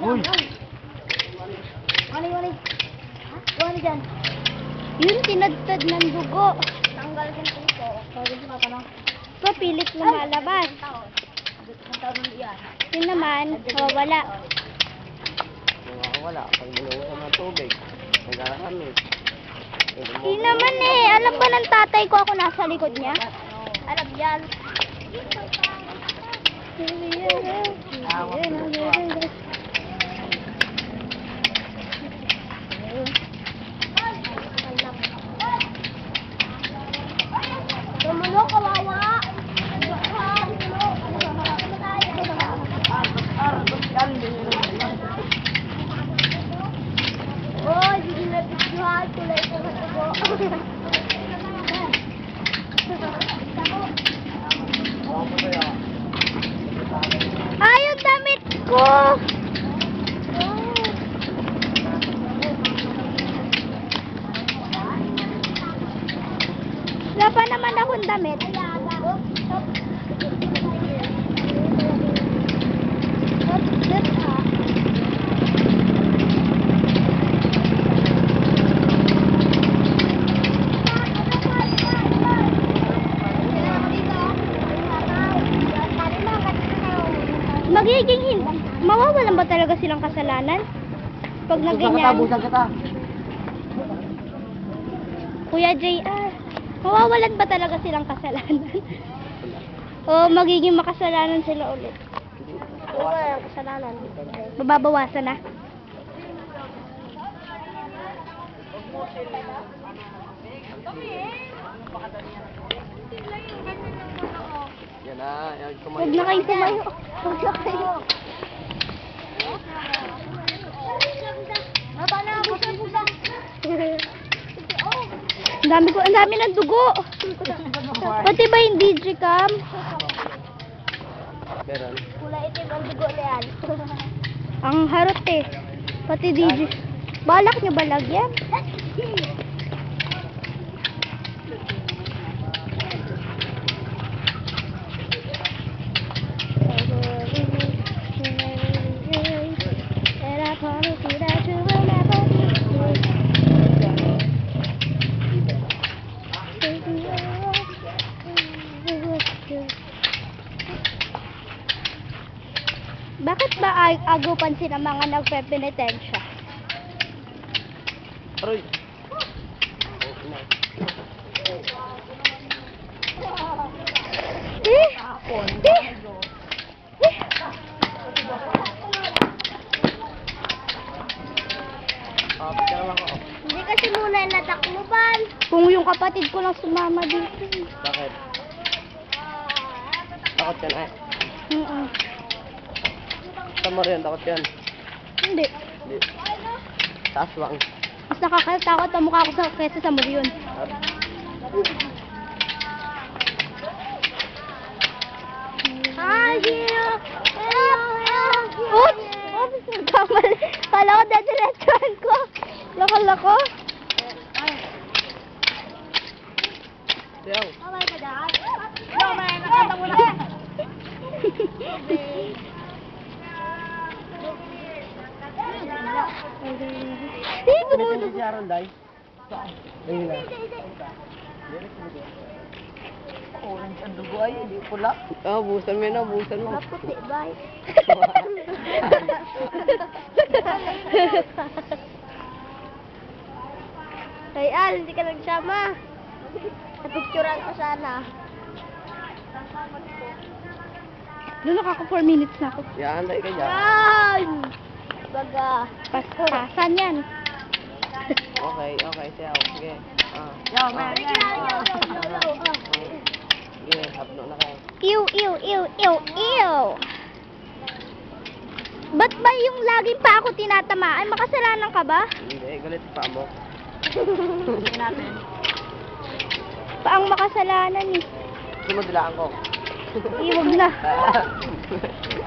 Uy! Wani. Wani dyan. Yun, tinadtad ng dugo. Tanggal din ito. Tanggal din ako, no? Papilit lumalabas. Yun naman, wala. Wala. Pag binuhusan ng tubig, nagkakamit. Yun naman eh. Alam ba ng tatay ko ako nasa likod niya? Alam yan. Tumulo, kawawa. Oh, hindi na pictuhan. Tulay ko sa tubo. Ay, yung damit ko! Wala pa naman akong damit. Magiging hindi. Mawawalan ba talaga silang kasalanan? Pag nagganyan. Katabusan kita. Kuya JR, mawawalan ba talaga silang kasalanan? O magiging makasalanan sila ulit? Wala kasalanan. Mababawasan na? Yan na. Yan, Huwag na kayong tumayo. Huwag na kayo. Ang dami ng dugo. Pati ba yung digicam? Meron. Kulay itim ang dugo na yan. Ang harot eh. Pati digi. Balak nyo ba lagyan? Bakit ba agupan sila mga nagpe-penitensya? Aroy. Picture lang ako. Hindi kasi muna natakluban. Kung yung kapatid ko lang sumama dito. Bakit? Takot yan ay. Saan mo rin? Takot yan. Hindi. Hindi. Sa aswang. Mas nakakatakot ang mukha ko kesa sa Murion. Oops! Oops! Kamali. Kala ko dadiretsuhan ko. Loko-loko. Diyaw. Kamay ka dyan. Kamay, nakata mo na. Pwede si Sharon, Day? Ayun na. Orange ang dugo ay, hindi pula. Busan mo na, busan mo. Maputi, bye. Kay Al, hindi ka nagsama. Napicturean ko sana. Doon nakaka 4 minutes na ako. Yan, Day ka dyan. Yan! Baga. Pasan yan. Okay, siyaw. Sige. Yo, man. Sige, hapno na kayo. Ew. Ba't ba yung laging pa ako tinatamaan? Makasalanan ka ba? Hindi, galit pa mo. Paang makasalanan eh. Sumadilaan ko. Iwag na.